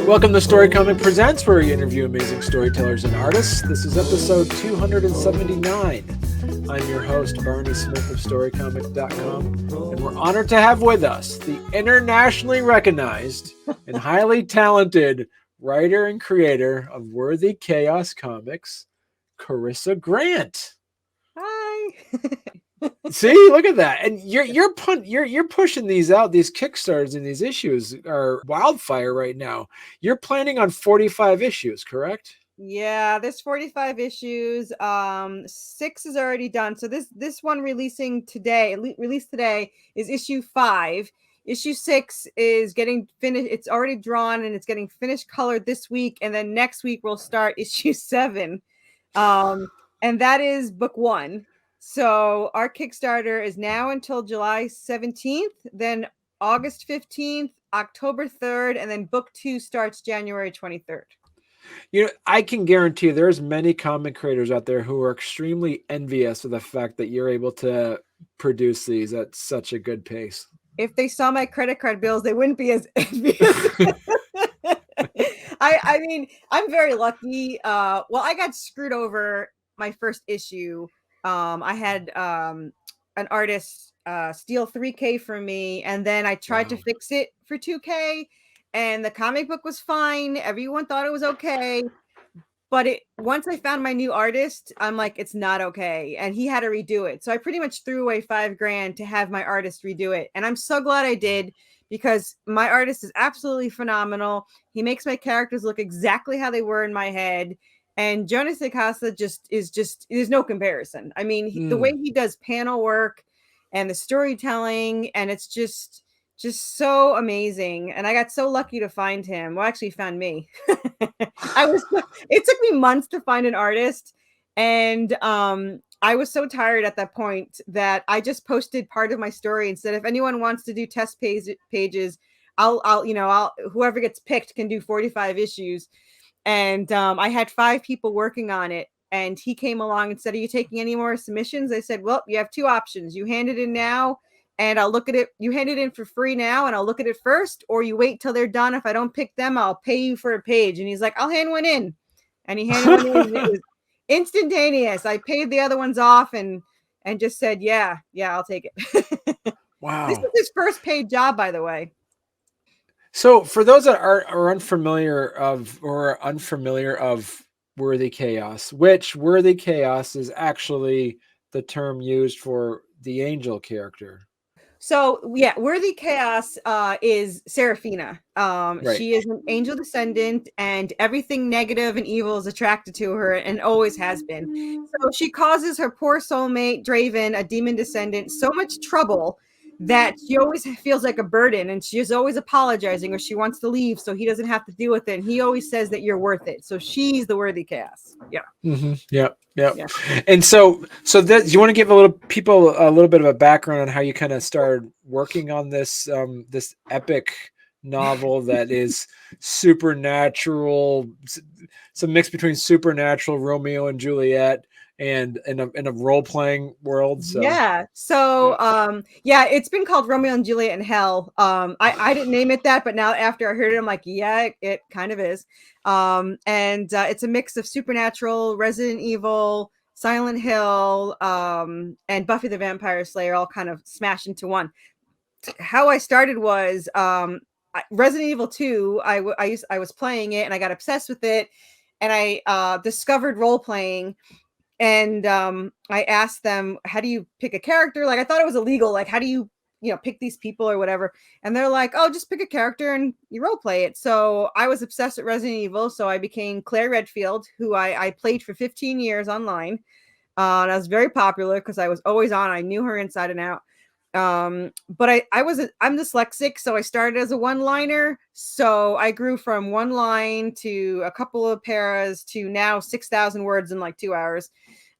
Welcome to Storycomic Presents, where we interview amazing storytellers and artists. This is episode 279. I'm your host, Barney Smith of Storycomic.com, and we're honored to have with us the internationally recognized and highly talented writer and creator of Worthy Chaos Comics, Corissa Grant. Hi. See, look at that. And you're pushing these out. These Kickstarters and these issues are wildfire right now. You're planning on 45 issues, correct? Yeah, there's 45 issues. 6 is already done. So this one released today is issue 5. Issue 6 is getting finished. It's already drawn and it's getting finished colored this week. And then next week we'll start issue 7. And that is book 1. So our Kickstarter is now until July 17th, then August 15th, October 3rd, and then book 2 starts January 23rd. You know, I can guarantee there's many comic creators out there who are extremely envious of the fact that you're able to produce these at such a good pace. If they saw my credit card bills, they wouldn't be as envious. I mean, I'm very lucky. Well, I got screwed over my first issue. I had an artist steal $3,000 from me, and then I tried to fix it for $2,000, and the comic book was fine. Everyone thought it was okay, but once I found my new artist, I'm like, it's not okay, and he had to redo it. So I pretty much threw away $5,000 to have my artist redo it, and I'm so glad I did, because my artist is absolutely phenomenal. He makes my characters look exactly how they were in my head. And Jonas Acasa there's no comparison. I mean, the way he does panel work and the storytelling, and it's just so amazing. And I got so lucky to find him. Well, actually, he found me. It took me months to find an artist, and I was so tired at that point that I just posted part of my story and said, if anyone wants to do test pages, I'll whoever gets picked can do 45 issues. And I had 5 people working on it, and he came along and said, are you taking any more submissions? I said, well, you have 2 options. You hand it in now and I'll look at it. You hand it in for free now and I'll look at it first, or you wait till they're done. If I don't pick them, I'll pay you for a page. And he's like, I'll hand one in. And he handed one in. It was instantaneous. I paid the other ones off and just said, yeah, I'll take it. Wow. This was his first paid job, by the way. So for those that are unfamiliar of Worthy Chaos, which Worthy Chaos is actually the term used for the angel character. So yeah, Worthy Chaos is Seraphina. Right. She is an angel descendant, and everything negative and evil is attracted to her and always has been. So she causes her poor soulmate, Draven, a demon descendant, so much trouble that she always feels like a burden, and she is always apologizing, or she wants to leave so he doesn't have to deal with it. And he always says that you're worth it. So she's the Worthy Chaos. Yeah. Mm-hmm. Yep. And so that you want to give people a little bit of a background on how you kind of started working on this this epic novel that is supernatural. It's a mix between supernatural, Romeo and Juliet, and in a role-playing world. So it's been called Romeo and Juliet in Hell. I didn't name it that, but now after I heard it, I'm like, yeah, it kind of is. It's a mix of supernatural, Resident Evil, Silent Hill, and Buffy the Vampire Slayer, all kind of smashed into one. How I started was Resident Evil 2. I was playing it and I got obsessed with it, and I discovered role-playing. And I asked them, how do you pick a character? Like, I thought it was illegal. Like, how do you pick these people or whatever? And they're like, oh, just pick a character and you role play it. So I was obsessed with Resident Evil. So I became Claire Redfield, who I played for 15 years online. And I was very popular because I was always on. I knew her inside and out. But I'm dyslexic, so I started as a one-liner. So I grew from one line to a couple of paras to now 6,000 words in like 2 hours.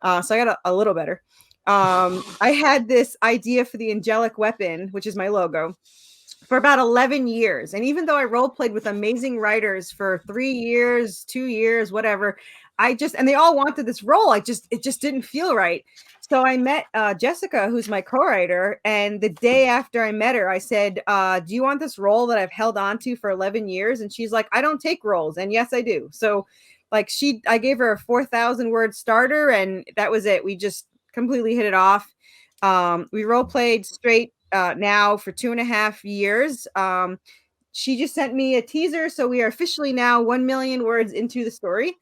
So I got a little better. I had this idea for the angelic weapon, which is my logo, for about 11 years. And even though I role played with amazing writers for 3 years, 2 years, whatever, and they all wanted this role. It just didn't feel right. So I met Jessica, who's my co-writer, and the day after I met her, I said, do you want this role that I've held on to for 11 years? And she's like, I don't take roles. And yes, I do. So like I gave her a 4,000 word starter, and that was it. We just completely hit it off. We role played straight now for 2.5 years. She just sent me a teaser, so we are officially now 1 million words into the story.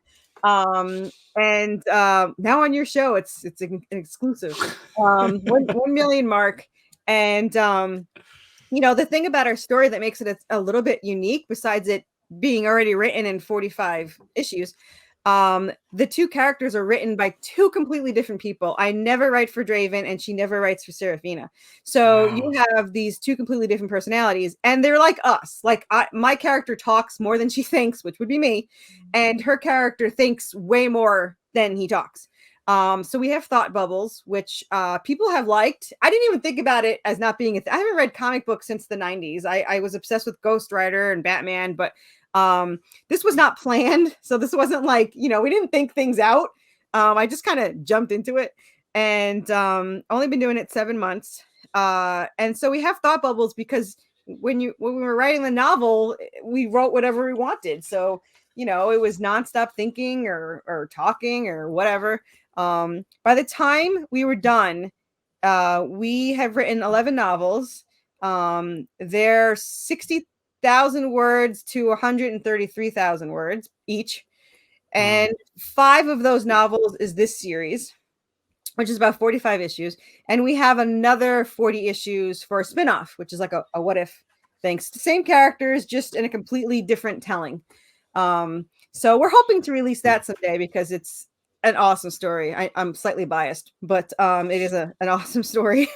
And now on your show, it's an exclusive 1 million mark. And the thing about our story that makes it a little bit unique, besides it being already written in 45 issues, the two characters are written by two completely different people. I never write for Draven, and she never writes for Serafina. So you have these two completely different personalities, and they're like us. Like my character talks more than she thinks, which would be me, and her character thinks way more than he talks. So we have thought bubbles, which people have liked. I didn't even think about it as not being I haven't read comic books since the 90s. I was obsessed with Ghost Rider and Batman, but this was not planned. So this wasn't like, we didn't think things out. I just kind of jumped into it, and only been doing it 7 months. And so we have thought bubbles because when we were writing the novel, we wrote whatever we wanted. So, it was nonstop thinking or talking or whatever. By the time we were done, we have written 11 novels. They're 60,000 words to 133,000 words each. And 5 of those novels is this series, which is about 45 issues. And we have another 40 issues for a spinoff, which is like a what if, thanks to same characters, just in a completely different telling. So we're hoping to release that someday because it's an awesome story. I'm slightly biased, but it is an awesome story.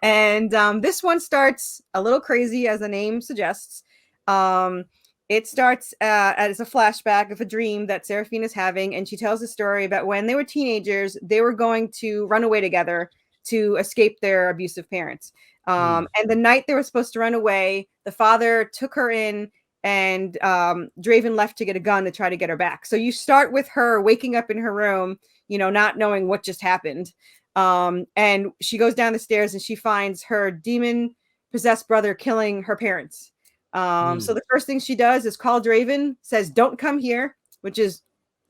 And this one starts a little crazy, as the name suggests. It starts as a flashback of a dream that Seraphine is having, and she tells a story about when they were teenagers, they were going to run away together to escape their abusive parents. And the night they were supposed to run away, the father took her in, and Draven left to get a gun to try to get her back. So you start with her waking up in her room, not knowing what just happened. And she goes down the stairs and she finds her demon possessed brother killing her parents. So the first thing she does is call Draven, says, "Don't come here," which is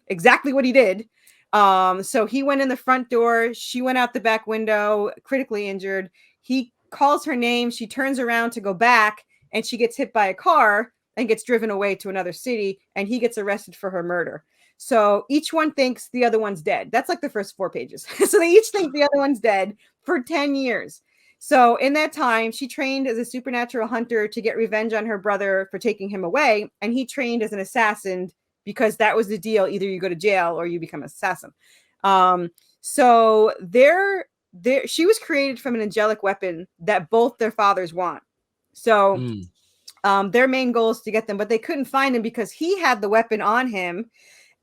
exactly what he did. So he went in the front door. She went out the back window, critically injured. He calls her name. She turns around to go back, and she gets hit by a car and gets driven away to another city, and he gets arrested for her murder. So each one thinks the other one's dead. That's like the first 4 pages. So they each think the other one's dead for 10 years. So in that time, she trained as a supernatural hunter to get revenge on her brother for taking him away. And he trained as an assassin because that was the deal. Either you go to jail or you become an assassin. So she was created from an angelic weapon that both their fathers want. So their main goal is to get them, but they couldn't find him because he had the weapon on him.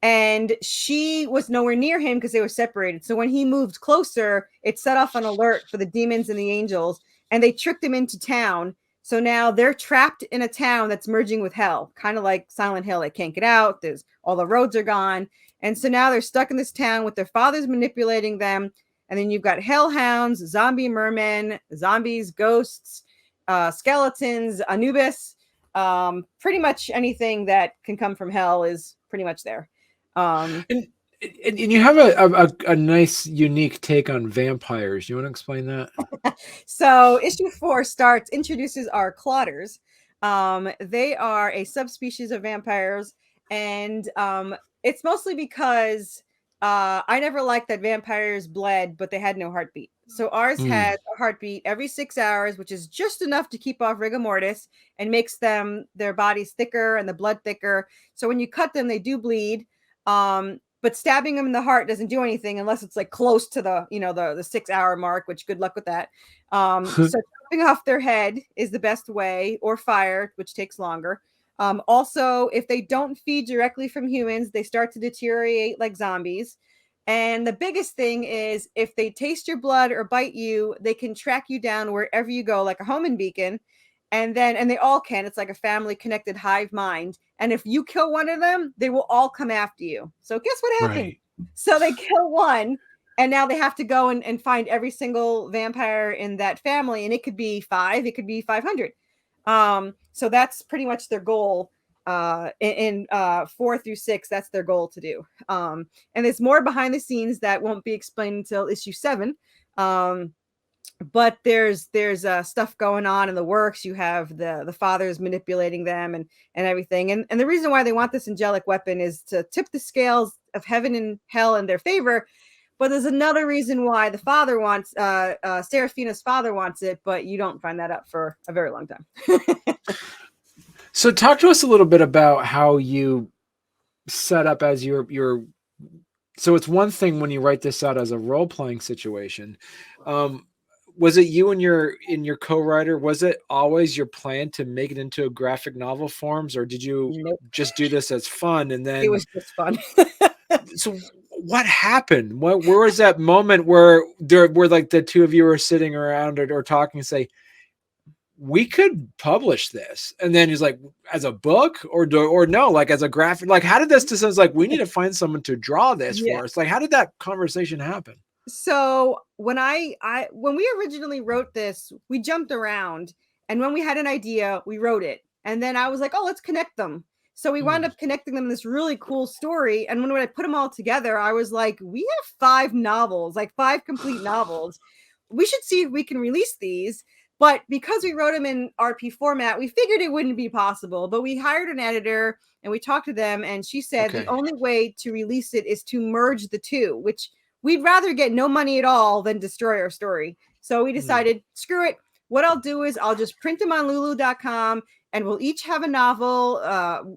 And she was nowhere near him because they were separated. So when he moved closer, it set off an alert for the demons and the angels, and they tricked him into town. So now they're trapped in a town that's merging with hell, kind of like Silent Hill. They can't get out. All the roads are gone. And so now they're stuck in this town with their fathers manipulating them. And then you've got hellhounds, zombie mermen, zombies, ghosts, skeletons, Anubis. Pretty much anything that can come from hell is pretty much there. And you have a nice, unique take on vampires. You want to explain that? So issue 4 introduces our Clotters. They are a subspecies of vampires, and it's mostly because I never liked that vampires bled, but they had no heartbeat. So ours has a heartbeat every 6 hours, which is just enough to keep off rigor mortis and makes their bodies thicker and the blood thicker. So when you cut them, they do bleed. But stabbing them in the heart doesn't do anything unless it's like close to the 6 hour mark, which good luck with that. So chopping off their head is the best way, or fire, which takes longer. Also, if they don't feed directly from humans, they start to deteriorate like zombies. And the biggest thing is if they taste your blood or bite you, they can track you down wherever you go, like a homing beacon. And they all can. It's like a family connected hive mind. And if you kill one of them, they will all come after you. So guess what happened? Right. So they kill one, And now they have to go and find every single vampire in that family, and it could be 5, it could be 500. So that's pretty much their goal. In 4 through 6, that's their goal to do. And there's more behind the scenes that won't be explained until issue 7. But there's stuff going on in the works. You have the fathers manipulating them and everything. And the reason why they want this angelic weapon is to tip the scales of heaven and hell in their favor. But there's another reason why the father wants Serafina's father wants it, but you don't find that out for a very long time. So talk to us a little bit about how you set up as your so it's one thing when you write this out as a role-playing situation. Was it you and your co-writer? Was it always your plan to make it into a graphic novel forms, or did you just do this as fun? And then it was just fun. So what happened? Where was that moment where like the two of you were sitting around or talking and say, we could publish this? And then he's like, as a book or no, like as a graphic, like how did this decision, like, we need to find someone to draw this for us? Like, how did that conversation happen? So when when we originally wrote this, we jumped around, and when we had an idea, we wrote it. And then I was like, oh, let's connect them. So we wound up connecting them in this really cool story. And when I put them all together, I was like, we have 5 novels, like 5 complete novels. We should see if we can release these. But because we wrote them in RP format, we figured it wouldn't be possible. But we hired an editor and we talked to them, and she said the only way to release it is to merge the two, which we'd rather get no money at all than destroy our story. So we decided, screw it. What I'll do is I'll just print them on lulu.com, and we'll each have a novel.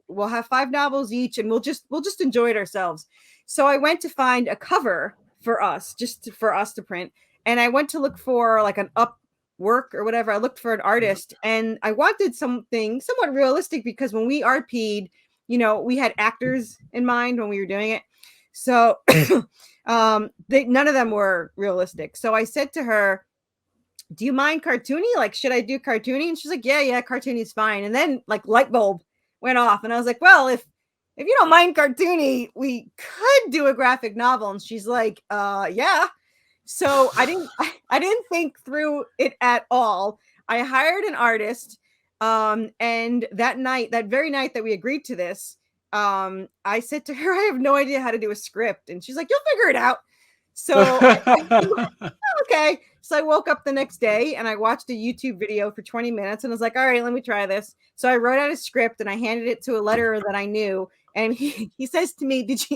We'll have 5 novels each, and we'll just enjoy it ourselves. So I went to find a cover for us, for us to print. And I went to look for like an Upwork or whatever. I looked for an artist, and I wanted something somewhat realistic, because when we RP'd, we had actors in mind when we were doing it. So none of them were realistic. So I said to her, do you mind cartoony? Like, should I do cartoony? And she's like, yeah, cartoony is fine. And then like light bulb went off, and I was like, well, if you don't mind cartoony, we could do a graphic novel. And she's like, yeah. So I didn't think through it at all. I hired an artist. And that very night that we agreed to this, I said to her, I have no idea how to do a script. And she's like, you'll figure it out. So okay. So I woke up the next day and I watched a YouTube video for 20 minutes and I was like, all right, let me try this. So I wrote out a script and I handed it to a letterer that I knew. And he says to me, did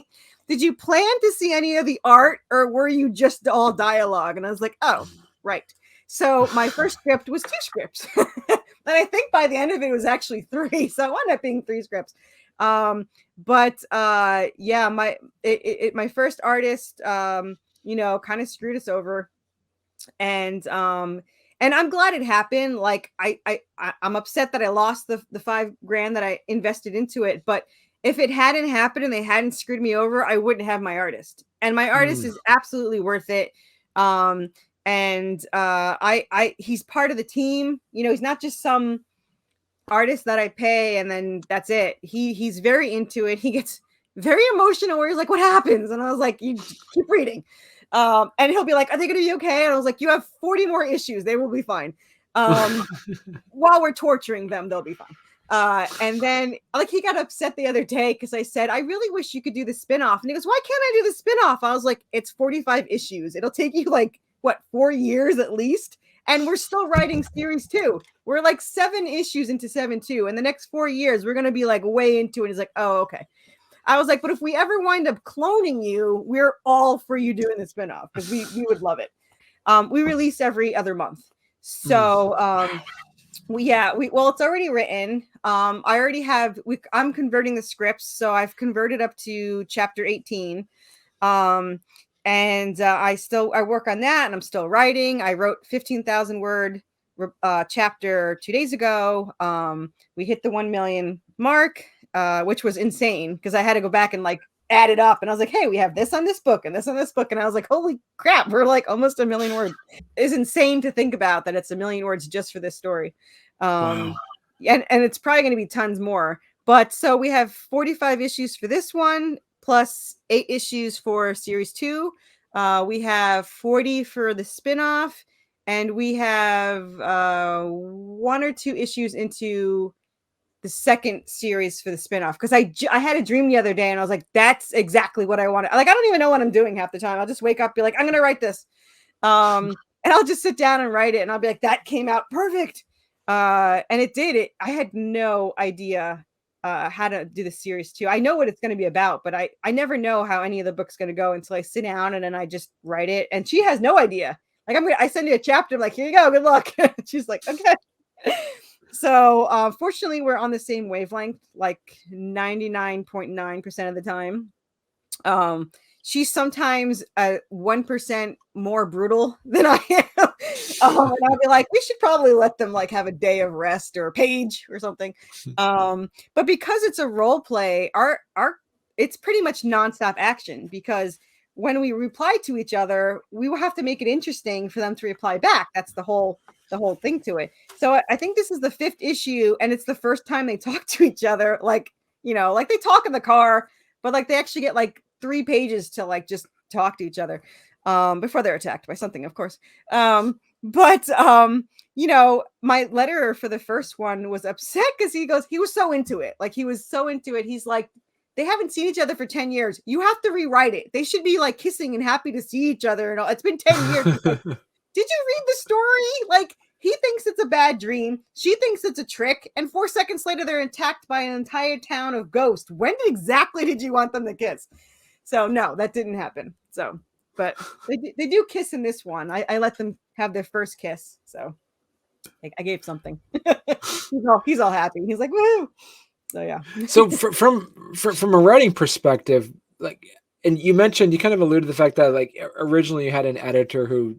you plan to see any of the art, or were you just all dialogue? And I was like, oh, right. So my first script was 2 scripts. And I think by the end of it, it was actually 3. So it wound up being 3 scripts. My first artist, kind of screwed us over. And I'm glad it happened. Like I'm upset that I lost the $5,000 that I invested into it. But if it hadn't happened and they hadn't screwed me over, I wouldn't have my artist. And my artist is absolutely worth it. He's part of the team. He's not just some artist that I pay and then that's it. He's very into it. He gets very emotional where he's like, what happens? And I was like, you keep reading. And he'll be like, are they going to be okay? And I was like, you have 40 more issues. They will be fine. While we're torturing them, they'll be fine. And then like he got upset the other day because I said, I really wish you could do the spinoff. And he goes, why can't I do the spinoff? I was like, it's 45 issues. It'll take you like, 4 years at least? And we're still writing series 2. We're like 7 issues into 7-2. In the next 4 years, we're going to be like way into it. He's like, oh, okay. I was like, but if we ever wind up cloning you, we're all for you doing the spinoff because we would love it. We release every other month. So, it's already written. I already have, I'm converting the scripts. So I've converted up to chapter 18. I work on that and I'm still writing. I wrote 15,000 word chapter 2 days ago. We hit the 1 million mark, which was insane because I had to go back and like add it up. And I was like, hey, we have this on this book and this on this book. And I was like, holy crap, we're like almost 1 million words. It's insane to think about that it's 1 million words just for this story. Wow. And it's probably going to be tons more. But so we have 45 issues for this one, plus 8 issues for series 2. We have 40 for the spinoff, and we have 1 or 2 issues into the second series for the spinoff, because I had a dream the other day and I was like, that's exactly what I want. Like, I don't even know what I'm doing half the time. I'll just wake up, be like, I'm gonna write this. And I'll just sit down and write it, and I'll be like, that came out perfect. And it did. I had no idea how to do the series 2. I know what it's going to be about, but I never know how any of the book's going to go until I sit down and then I just write it. And she has no idea. Like, I send you a chapter, I'm like, here you go, good luck. She's like, okay. So fortunately, we're on the same wavelength, like 99.9% of the time. She's sometimes 1% more brutal than I am. And I'll be like, we should probably let them like have a day of rest or a page or something. But because it's a role play, our it's pretty much nonstop action, because when we reply to each other, we will have to make it interesting for them to reply back. That's the whole thing to it. So I think this is the 5th issue, and it's the first time they talk to each other. Like, you know, like they talk in the car, but like they actually get like 3 pages to like just talk to each other before they're attacked by something, of course. But you know, my letterer for the first one was upset because he was so into it. Like, he was so into it. He's like, they haven't seen each other for 10 years. You have to rewrite it. They should be like kissing and happy to see each other. And all. It's been 10 years. Like, did you read the story? Like, he thinks it's a bad dream. She thinks it's a trick. And 4 seconds later, they're attacked by an entire town of ghosts. When exactly did you want them to kiss? So no, that didn't happen. So, but they do kiss in this one. I let them have their first kiss. So I gave something. he's all happy. He's like, woo. So yeah. So from a writing perspective, like, and you mentioned, you kind of alluded to the fact that like originally you had an editor who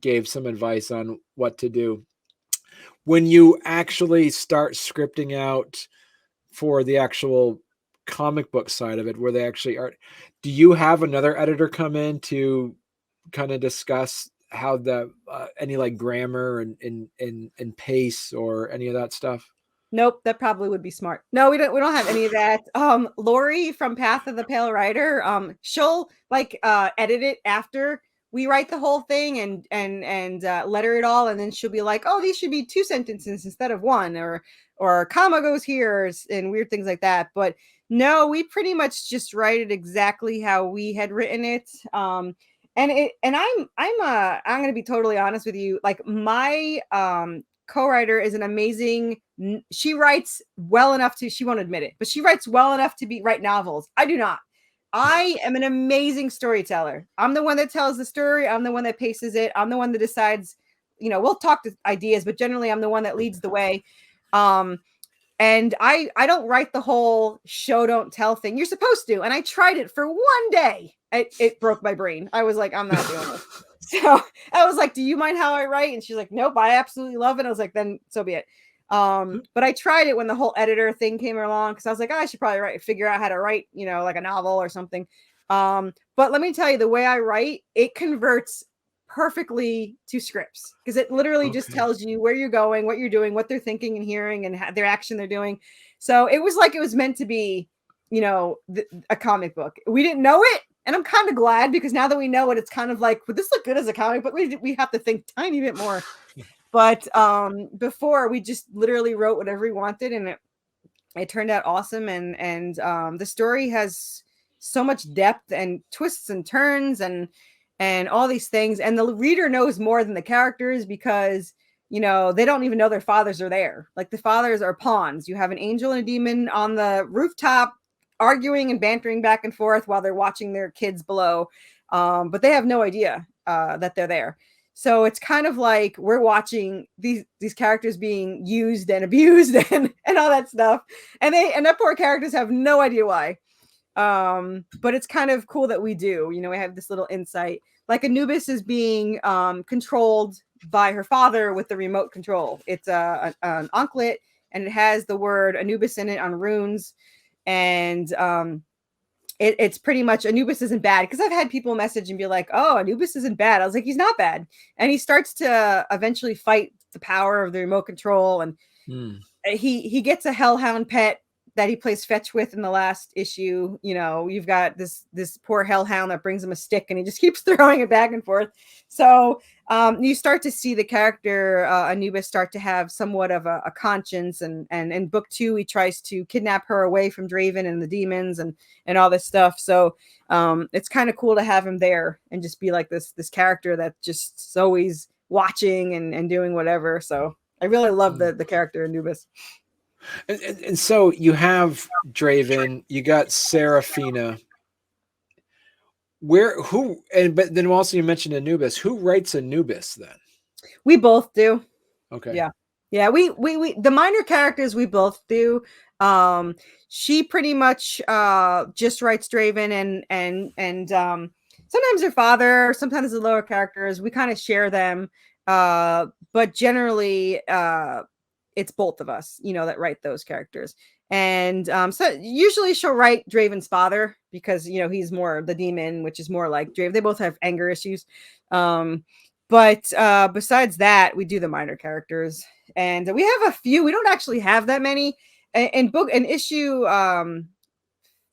gave some advice on what to do. When you actually start scripting out for the actual comic book side of it, where they actually are, do you have another editor come in to kind of discuss how the any like grammar and pace or any of that stuff? Nope, that probably would be smart. No, we don't have any of that. Lori from Path of the Pale Rider, she'll like edit it after we write the whole thing and letter it all, and then she'll be like, oh, these should be 2 sentences instead of 1, or comma goes here, and weird things like that. But no, we pretty much just write it exactly how we had written it. And I'm going to be totally honest with you. Like, my co-writer is an amazing, she writes well enough to, she won't admit it, but she writes well enough to write novels. I do not. I am an amazing storyteller. I'm the one that tells the story. I'm the one that paces it. I'm the one that decides, you know, we'll talk to ideas, but generally I'm the one that leads the way. And I don't write the whole show don't tell thing. You're supposed to. And I tried it for 1 day. It broke my brain. I was like, I'm not doing this. So I was like, do you mind how I write? And she's like, nope, I absolutely love it. I was like, then so be it. But I tried it when the whole editor thing came along, because I was like, oh, I should probably figure out how to write, you know, like a novel or something. But let me tell you, the way I write, it converts perfectly to scripts, because it literally just tells you where you're going, what you're doing, what they're thinking and hearing, and their action they're doing. So it was like it was meant to be, you know, a comic book. We didn't know it. And I'm kind of glad, because now that we know it, it's kind of like, would this look good as a comic book? We have to think a tiny bit more. But before, we just literally wrote whatever we wanted, and it turned out awesome. And the story has so much depth and twists and turns and all these things. And the reader knows more than the characters, because, you know, they don't even know their fathers are there. Like, the fathers are pawns. You have an angel and a demon on the rooftop arguing and bantering back and forth while they're watching their kids below. But they have no idea that they're there. So it's kind of like we're watching these characters being used and abused and all that stuff. And that poor characters have no idea why. But it's kind of cool that we do. You know, we have this little insight. Like, Anubis is being controlled by her father with the remote control. It's an anklet, and it has the word Anubis in it on runes. And it's pretty much, Anubis isn't bad, because I've had people message and be like, oh, Anubis isn't bad. I was like, he's not bad. And he starts to eventually fight the power of the remote control, and he gets a hellhound pet that he plays fetch with in the last issue. You know, you've got this poor hellhound that brings him a stick and he just keeps throwing it back and forth. So you start to see the character Anubis start to have somewhat of a conscience, and in book 2 he tries to kidnap her away from Draven and the demons and all this stuff. So it's kind of cool to have him there and just be like this character that just always watching and doing whatever. So I really love the character Anubis. And so you have Draven, you got Seraphina. But then also you mentioned Anubis. Who writes Anubis then? We both do. Okay. Yeah. We the minor characters we both do. She pretty much just writes Draven and sometimes her father, sometimes the lower characters. We kind of share them. But generally it's both of us, you know, that write those characters. And so usually she'll write Draven's father because, you know, he's more the demon, which is more like Draven. They both have anger issues. But besides that, we do the minor characters. And we have a few. We don't actually have that many. In issue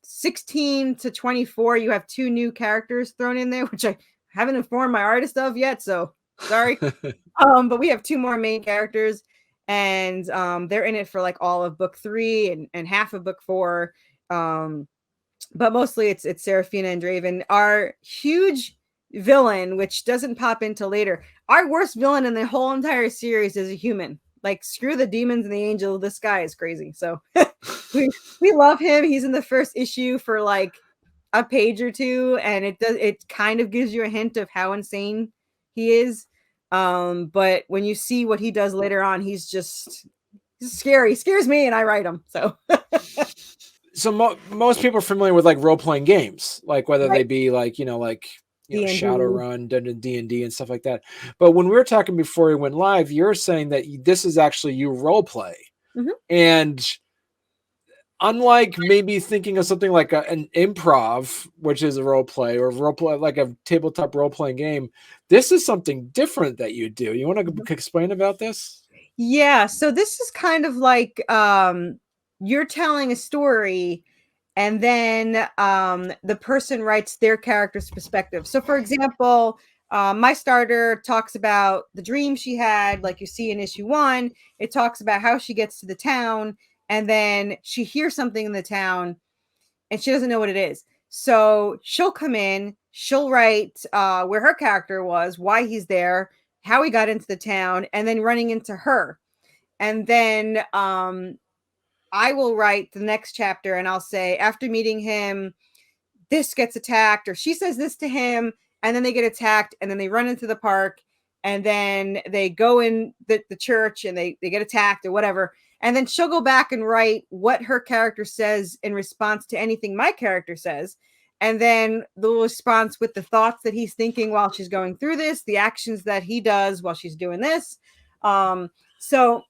16 to 24, you have 2 new characters thrown in there, which I haven't informed my artist of yet. So sorry. But we have 2 more main characters. And they're in it for like all of book 3 and half of book 4. But mostly it's Seraphina and Draven. Our huge villain, which doesn't pop into later, our worst villain in the whole entire series is a human. Like, screw the demons and the angels. This guy is crazy. So we love him. He's in the first issue for like a page or 2, and it kind of gives you a hint of how insane he is. But when you see what he does later on, he's scary. He scares me, and I write him. So most people are familiar with like role-playing games, like whether right. they be like, you know, Shadowrun, D&D and stuff like that. But when we were talking before we went live, you're saying that this is actually you role play. Mm-hmm. And unlike maybe thinking of something like an improv, which is a role play, or role play like a tabletop role-playing game, this is something different that you do. You want to explain about this? Yeah. So this is kind of like you're telling a story, and then the person writes their character's perspective. So, for example, my starter talks about the dream she had, like you see in issue 1. It talks about how she gets to the town, and then she hears something in the town, and she doesn't know what it is. So she'll come in, she'll write where her character was, why he's there, how he got into the town, and then running into her. And then I will write the next chapter, and I'll say, after meeting him, this gets attacked, or she says this to him, and then they get attacked, and then they run into the park, and then they go in the church, and they get attacked or whatever. And then she'll go back and write what her character says in response to anything my character says. And then the response with the thoughts that he's thinking while she's going through this, the actions that he does while she's doing this. So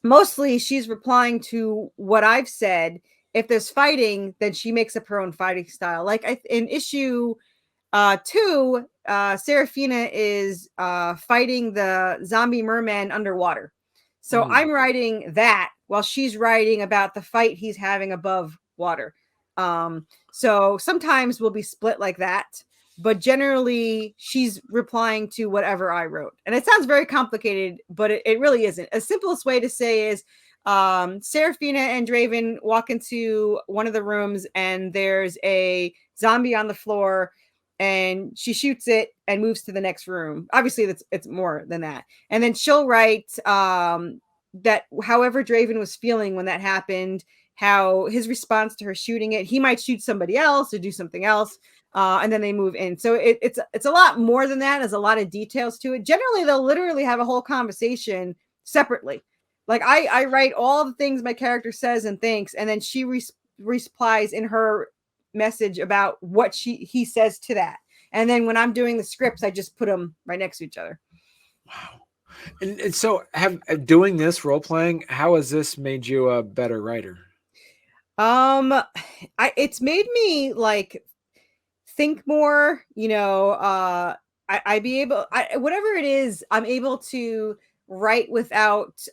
mostly she's replying to what I've said. If there's fighting, then she makes up her own fighting style. Like in issue 2, Seraphina is fighting the zombie merman underwater. So I'm writing that while she's writing about the fight he's having above water. So sometimes we'll be split like that, but generally she's replying to whatever I wrote. And it sounds very complicated, but it really isn't. A simplest way to say is Seraphina and Draven walk into one of the rooms, and there's a zombie on the floor, and she shoots it and moves to the next room. Obviously it's more than that. And then she'll write that however Draven was feeling when that happened, how his response to her shooting it, he might shoot somebody else or do something else. And then they move in. So it's a lot more than that. There's a lot of details to it. Generally, they'll literally have a whole conversation separately. Like I write all the things my character says and thinks, and then she replies in her message about what he says to that. And then when I'm doing the scripts, I just put them right next to each other. Wow. And so doing this role playing, how has this made you a better writer? It's made me like think more, you know, whatever it is, I'm able to write without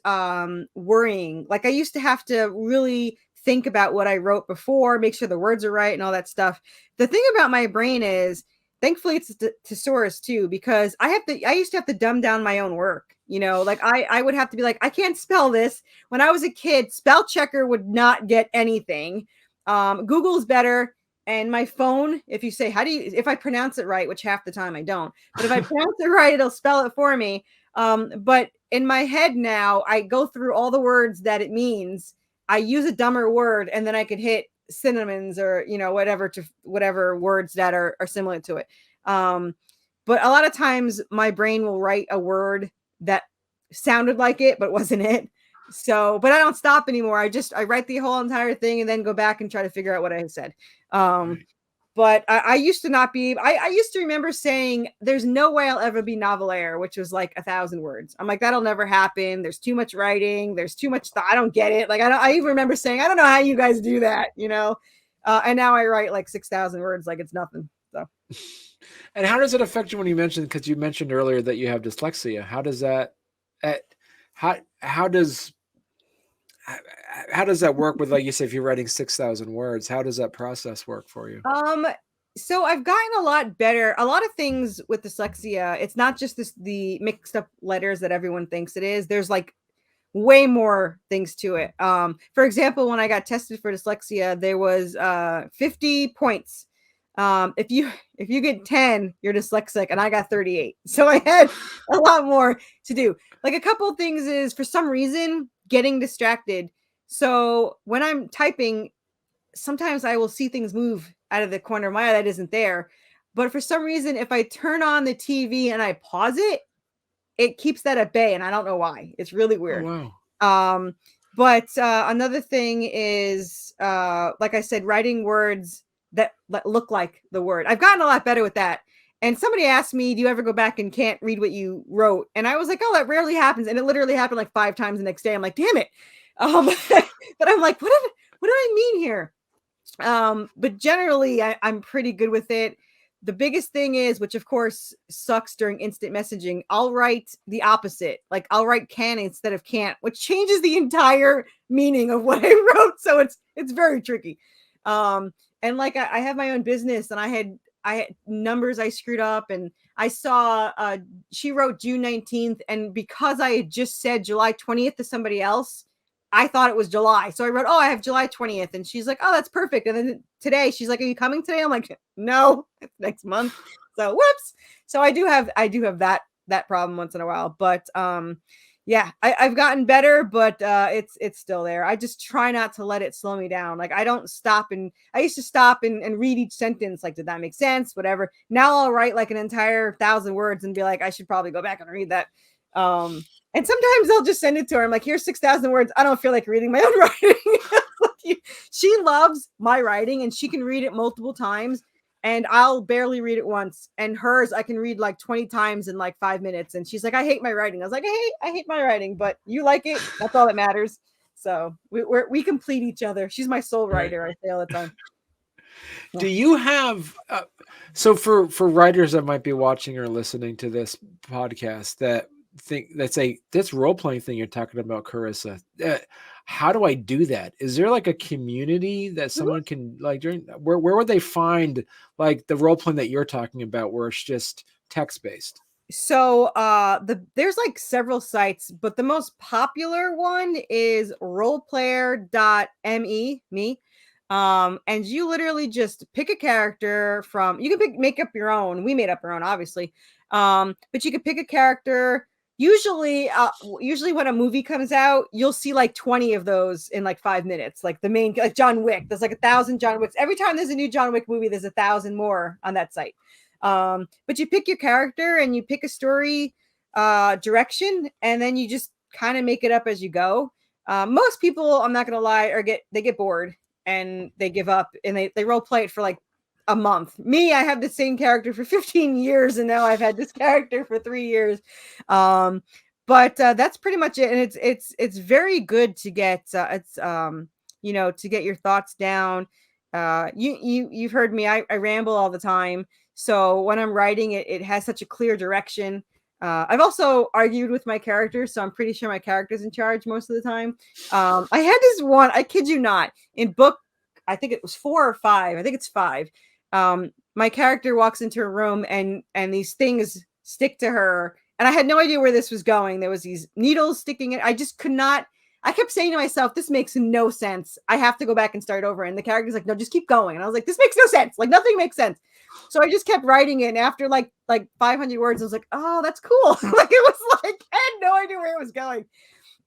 worrying. Like I used to have to really think about what I wrote before, make sure the words are right and all that stuff. The thing about my brain is, thankfully it's thesaurus too, because I used to have to dumb down my own work. You know, like I would have to be like, I can't spell this. When I was a kid, spell checker would not get anything. Google's better. And my phone, if you say, if I pronounce it right, which half the time I don't, but if I pronounce it right, it'll spell it for me. But in my head now, I go through all the words that it means. I use a dumber word, and then I could hit synonyms or, you know, whatever words that are similar to it. But a lot of times my brain will write a word that sounded like it, but wasn't it. So, but I don't stop anymore. I write the whole entire thing and then go back and try to figure out what I said. But I used to not be, I used to remember saying, there's no way I'll ever be novelaire, which was like 1,000 words. I'm like, that'll never happen. There's too much writing. There's too much I don't get it. Like, I even remember saying, I don't know how you guys do that, you know? And now I write like 6,000 words, like it's nothing. So. And how does it affect you when you mentioned, because you mentioned earlier that you have dyslexia? How does that, how does that work with, like you say, if you're writing 6,000 words, how does that process work for you? So I've gotten a lot better. A lot of things with dyslexia, it's not just the mixed up letters that everyone thinks it is. There's like way more things to it. For example, when I got tested for dyslexia, there was 50 points. If you get 10, you're dyslexic, and I got 38. So I had a lot more to do. Like, a couple of things is, for some reason, getting distracted. So when I'm typing, sometimes I will see things move out of the corner of my eye that isn't there. But for some reason, if I turn on the TV and I pause it, it keeps that at bay, and I don't know why. It's really weird. Oh, wow. But another thing is, like I said, writing words that look like the word. I've gotten a lot better with that. And somebody asked me, do you ever go back and can't read what you wrote? And I was like, oh, that rarely happens. And it literally happened like 5 times the next day. I'm like, damn it. But I'm like, what do I mean here? But generally I'm pretty good with it. The biggest thing is, which of course sucks during instant messaging, I'll write the opposite. Like, I'll write can instead of can't, which changes the entire meaning of what I wrote. So it's very tricky. And like, I have my own business, and I had numbers I screwed up, and I saw she wrote June 19th, and because I had just said July 20th to somebody else, I thought it was July. So I wrote, oh, I have July 20th. And she's like, oh, that's perfect. And then today she's like, are you coming today? I'm like, no, it's next month. So whoops. So I do have that problem once in a while. But yeah, I've gotten better, but it's still there. I just try not to let it slow me down. Like, I don't stop, and I used to stop and read each sentence. Like, did that make sense? Whatever. Now I'll write like an entire 1,000 words and be like, I should probably go back and read that. And sometimes I'll just send it to her. I'm like, here's 6,000 words. I don't feel like reading my own writing. She loves my writing, and she can read it multiple times, and I'll barely read it once. And hers, I can read like 20 times in like 5 minutes. And she's like, I hate my writing. I was like, I hate my writing, but you like it. That's all that matters. So we complete each other. She's my soul writer. I say all the time. Do you have so for writers that might be watching or listening to this podcast that say this role-playing thing you're talking about, Corissa, how do I do that? Is there like a community that someone can, like, where would they find like the role-playing that you're talking about, where it's just text-based? So there's like several sites, but the most popular one is roleplayer.me. And you literally just pick a character from, you can make up your own. We made up our own, obviously. But you can pick a character. Usually when a movie comes out, you'll see like 20 of those in like 5 minutes. Like the main, like John Wick, there's like 1,000 John Wicks. Every time there's a new John Wick movie, there's 1,000 more on that site. But you pick your character and you pick a story direction, and then you just kind of make it up as you go. Most people, I'm not gonna lie, they get bored and they give up, and they role play it for like a month. Me, I have the same character for 15 years, and now I've had this character for 3 years. But that's pretty much it. And it's very good to get to get your thoughts down. You've heard me. I ramble all the time. So when I'm writing it, it has such a clear direction. I've also argued with my character, so I'm pretty sure my character's in charge most of the time. I had this one, I kid you not, in book, I think it was 4 or 5. I think it's 5. My character walks into a room and these things stick to her, and I had no idea where this was going. There was these needles sticking in. I just could not. I kept saying to myself, "This makes no sense. I have to go back and start over." And the character's like, "No, just keep going." And I was like, "This makes no sense. Like nothing makes sense." So I just kept writing it. And after like 500 words, I was like, "Oh, that's cool." Like it was like I had no idea where it was going.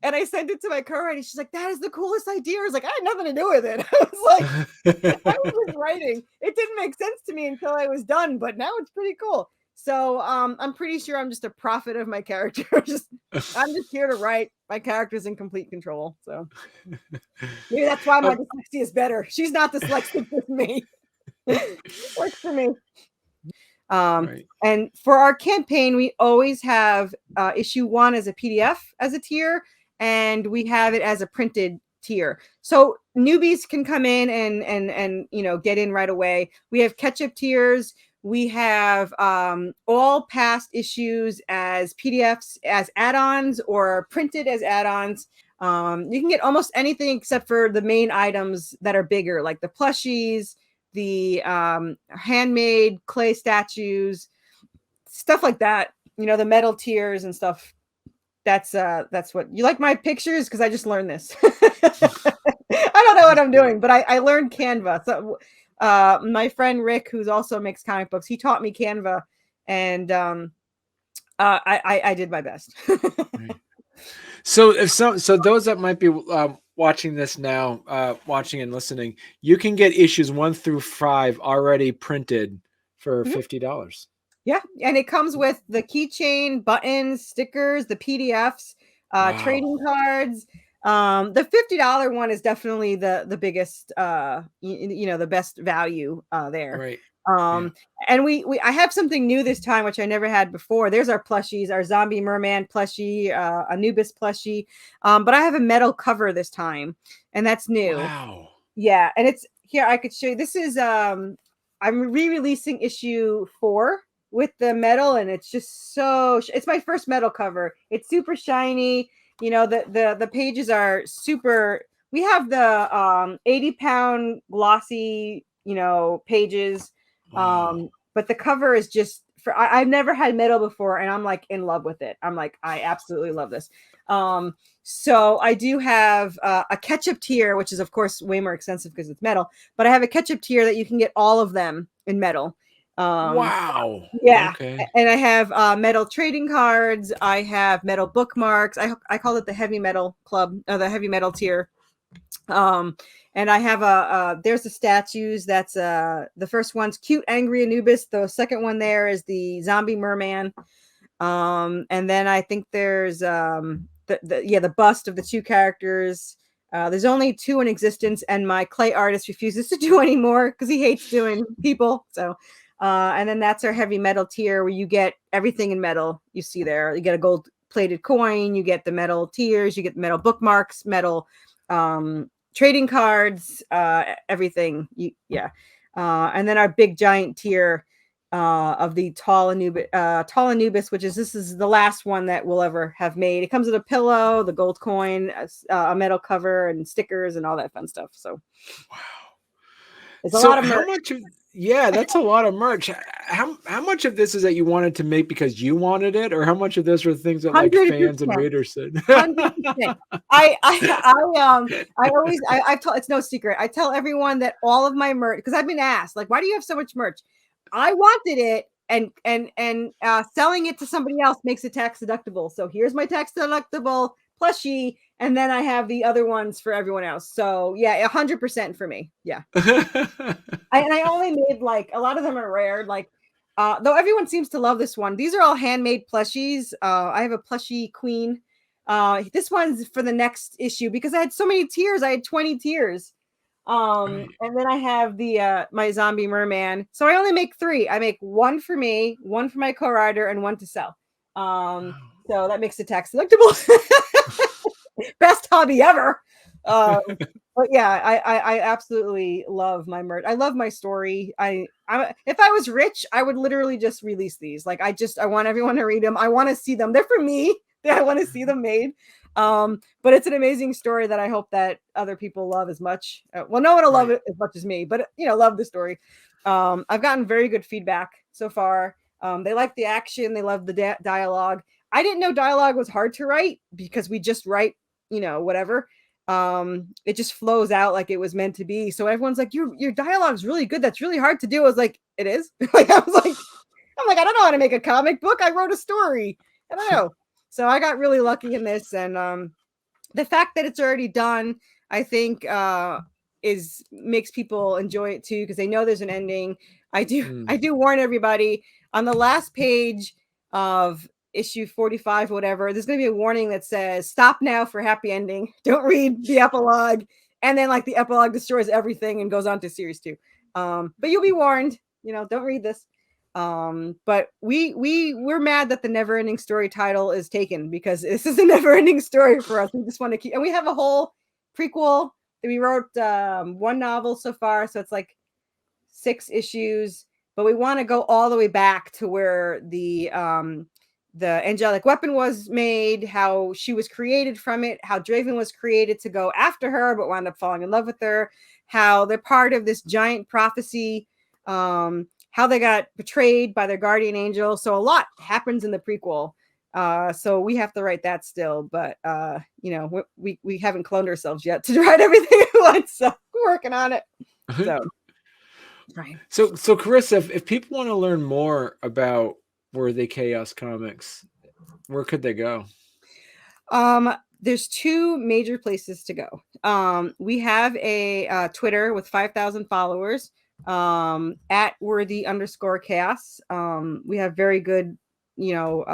And I sent it to my co-writer. She's like, "That is the coolest idea." I was like, "I had nothing to do with it." I was like, I was just writing. It didn't make sense to me until I was done, but now it's pretty cool. So I'm pretty sure I'm just a prophet of my character. I'm just here to write. My character's in complete control. So maybe that's why my dyslexia is better. She's not dyslexic with me. Works for me. Right. And for our campaign, we always have issue 1 as a PDF as a tier, and we have it as a printed tier. So newbies can come in and get in right away. We have catch-up tiers. We have all past issues as PDFs, as add-ons, or printed as add-ons. You can get almost anything except for the main items that are bigger, like the plushies, the handmade clay statues, stuff like that. The metal tiers and stuff. That's what you like my pictures, because I just learned this. I don't know what I'm doing, but I learned Canva. So my friend Rick, who's also makes comic books, he taught me Canva, and I did my best. So those that might be watching this now, watching and listening, you can get issues 1 through 5 already printed for $50. Yeah, and it comes with the keychain, buttons, stickers, the PDFs, trading cards. The $50 one is definitely the biggest, the best value there. Right. And I have something new this time, which I never had before. There's our plushies, our zombie merman plushie, Anubis plushie. But I have a metal cover this time, and that's new. Wow. Yeah, and it's here. I could show you. This is I'm re-releasing issue 4 with the metal, and it's just so. It's my first metal cover. It's super shiny. The pages are super. We have the 80-pound glossy pages. Wow. But the cover is just I've never had metal before, and I'm like in love with it. I'm like, I absolutely love this. So I do have a catch-up tier, which is of course way more expensive because it's metal, but I have a catch-up tier that you can get all of them in metal. Wow. Yeah. Okay. And I have metal trading cards. I have metal bookmarks. I call it the heavy metal club, the heavy metal tier. And I have there's the statues. That's the first one's cute, angry Anubis. The second one there is the zombie merman. And then I think there's the bust of the 2 characters. There's only 2 in existence, and my clay artist refuses to do anymore because he hates doing people. So, and then that's our heavy metal tier, where you get everything in metal. You see there, you get a gold plated coin, you get the metal tiers, you get metal bookmarks, metal trading cards, everything. And then our big giant tier of the tall Anubis, which this is the last one that we'll ever have made. It comes with a pillow, the gold coin, a metal cover, and stickers and all that fun stuff. So wow, it's a lot of merch. That's a lot of merch. How much of this is that you wanted to make because you wanted it, or how much of this were things that like fans and readers said? 100%. I've told, it's no secret. I tell everyone that all of my merch, because I've been asked, like, why do you have so much merch? I wanted it, and selling it to somebody else makes it tax deductible. So here's my tax deductible plushie, and then I have the other ones for everyone else. So yeah, 100% for me. Yeah. I only made like a lot of them are rare. Like, though everyone seems to love this one. These are all handmade plushies. I have a plushie queen. This one's for the next issue because I had so many tiers. I had 20 tiers. And then I have the my zombie merman. So I only make 3. I make 1 for me, 1 for my co-writer, and 1 to sell. So that makes it tax deductible. Best hobby ever. But yeah, I absolutely love my merch. I love my story. If I was rich, I would literally just release these. Like I want everyone to read them. I want to see them. They're for me. I want to see them made. But it's an amazing story that I hope that other people love as much. Well, no one will love it as much as me, but love the story. I've gotten very good feedback so far. They like the action. They love the dialogue. I didn't know dialogue was hard to write because we just write, whatever. It just flows out like it was meant to be. So everyone's like, your dialogue's really good. That's really hard to do. I was like, it is. I'm like, I don't know how to make a comic book. I wrote a story. I don't know. So I got really lucky in this. And the fact that it's already done, I think makes people enjoy it too, because they know there's an ending. I do warn everybody on the last page of issue 45, whatever, there's going to be a warning that says stop now for happy ending. Don't read the epilogue. And then like the epilogue destroys everything and goes on to series 2. But you'll be warned, don't read this. But we're mad that the never ending story title is taken, because this is a never ending story for us. We just want to keep, and we have a whole prequel that we wrote, 1 novel so far. So it's like 6 issues, but we want to go all the way back to where the angelic weapon was made, how she was created from it, how Draven was created to go after her, but wound up falling in love with her, how they're part of this giant prophecy, how they got betrayed by their guardian angel. So a lot happens in the prequel. So we have to write that still, but we haven't cloned ourselves yet to write everything at once. So we're working on it. So right. So Corissa, if people want to learn more about Worthy Chaos Comics, where could they go? There's 2 major places to go. We have a Twitter with 5,000 followers, at worthy_chaos. We have very good,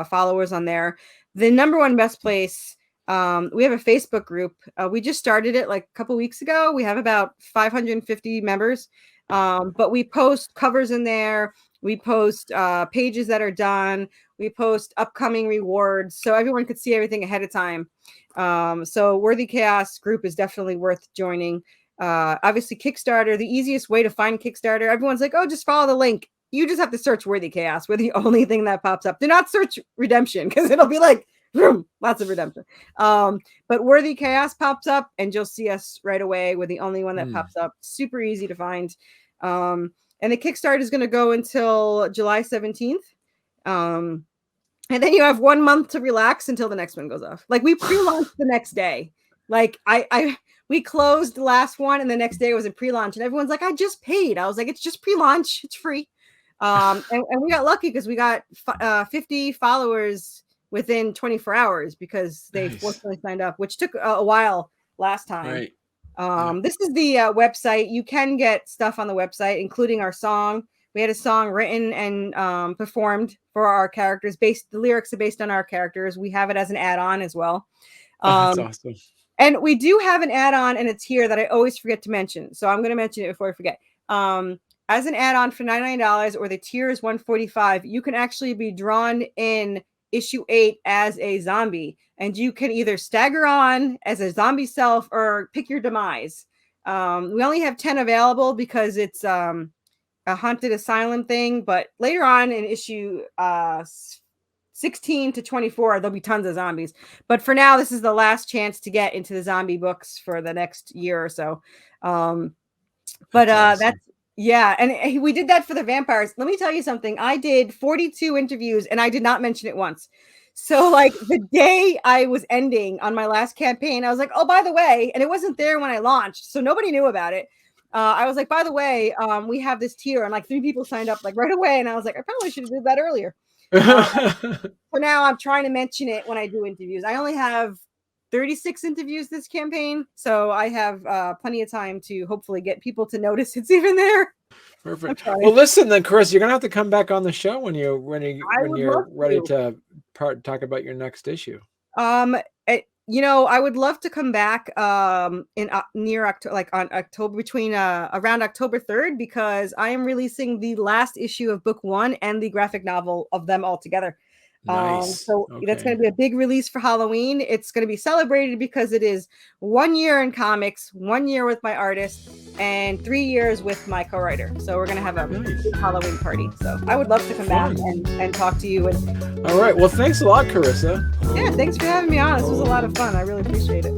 followers on there. The number one best place, we have a Facebook group. We just started it like a couple weeks ago. We have about 550 members. But we post covers in there. We post pages that are done. We post upcoming rewards, so everyone could see everything ahead of time. So Worthy Chaos group is definitely worth joining. Obviously, Kickstarter, the easiest way to find Kickstarter. Everyone's like, oh, just follow the link. You just have to search Worthy Chaos. We're the only thing that pops up. Do not search Redemption, because it'll be like, boom, lots of Redemption. But Worthy Chaos pops up, and you'll see us right away. We're the only one that pops up. Super easy to find. And the Kickstarter is going to go until July 17th. And then you have 1 month to relax until the next one goes off. Like we pre-launched the next day. Like we closed the last one, and the next day was a pre-launch, and everyone's like, I just paid. I was like, it's just pre-launch. It's free. And we got lucky because we got 50 followers within 24 hours because they fortunately signed up, which took a while last time. Right. This is the website. You can get stuff on the website, including our song. We had a song written and performed for our characters. The lyrics are based on our characters. We have it as an add-on as well. That's awesome. And we do have an add-on and a tier that I always forget to mention. So I'm going to mention it before I forget. As an add-on for $99, or the tier is $145, you can actually be drawn in issue 8 as a zombie, and you can either stagger on as a zombie self or pick your demise. We only have 10 available because it's a haunted asylum thing, but later on in issue 16 to 24 there'll be tons of zombies. But for now, this is the last chance to get into the zombie books for the next year or so. That's yeah, and we did that for the vampires. Let me tell you something. I did 42 interviews, and I did not mention it once. So, like, the day I was ending on my last campaign, I was like, oh, by the way, and it wasn't there when I launched, so nobody knew about it. I was like, by the way, we have this tier, and like 3 people signed up like right away, and I was like, I probably should have did that earlier. For now, I'm trying to mention it when I do interviews. I only have 36 interviews this campaign, so I have plenty of time to hopefully get people to notice it's even there. Perfect. Well, listen, then, Chris, you're gonna have to come back on the show when you're ready to talk about your next issue. I would love to come back in near October, like on October, between around October 3rd, because I am releasing the last issue of book 1 and the graphic novel of them all together. Nice. So that's going to be a big release for Halloween. It's going to be celebrated because it is 1 year in comics, 1 year with my artist, and 3 years with my co-writer. So we're going to have a big Halloween party. So I would love to come back and talk to you. And all right. Well, thanks a lot, Corissa. Yeah, thanks for having me on. This was a lot of fun. I really appreciate it.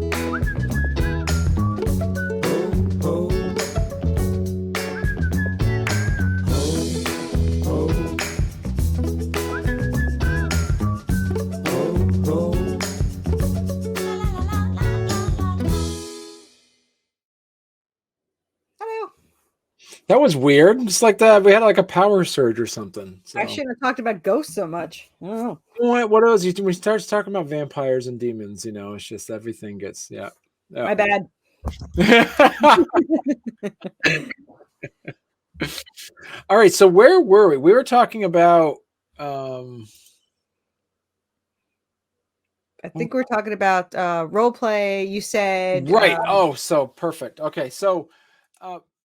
That was weird. It's like that. We had like a power surge or something. So. I shouldn't have talked about ghosts so much. I don't know. What else? When we start talking about vampires and demons, it's just everything gets My bad. All right. So where were we? We were talking about. I think we're talking about role play. You said right. So perfect. Okay. So.